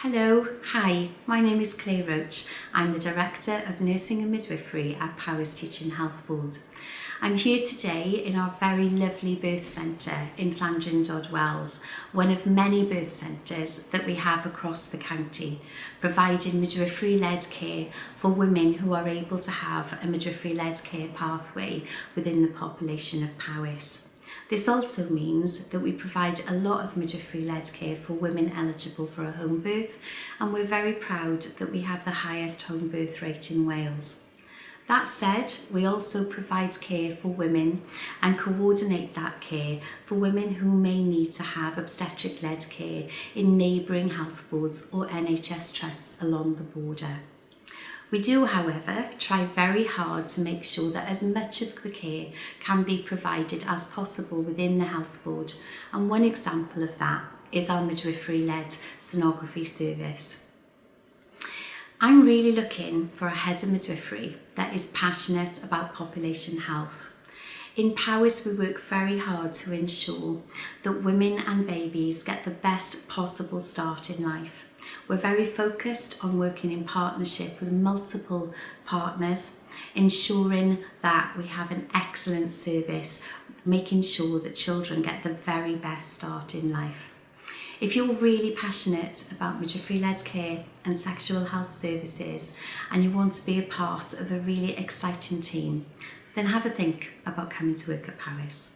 Hello, hi, my name is Claire Roach. I'm the Director of Nursing and Midwifery at Powys Teaching Health Board. I'm here today in our very lovely birth centre in Llandrindod, Wales, one of many birth centres that we have across the county, providing midwifery-led care for women who are able to have a midwifery-led care pathway within the population of Powys. This also means that we provide a lot of midwifery-led care for women eligible for a home birth, and we're very proud that we have the highest home birth rate in Wales. That said, we also provide care for women and coordinate that care for women who may need to have obstetric-led care in neighbouring health boards or NHS trusts along the border. We do, however, try very hard to make sure that as much of the care can be provided as possible within the health board, and one example of that is our midwifery-led sonography service. I'm really looking for a head of midwifery that is passionate about population health. In Powys, we work very hard to ensure that women and babies get the best possible start in life. We're very focused on working in partnership with multiple partners, ensuring that we have an excellent service, making sure that children get the very best start in life. If you're really passionate about midwifery-led care and sexual health services and you want to be a part of a really exciting team, then have a think about coming to work at Powys.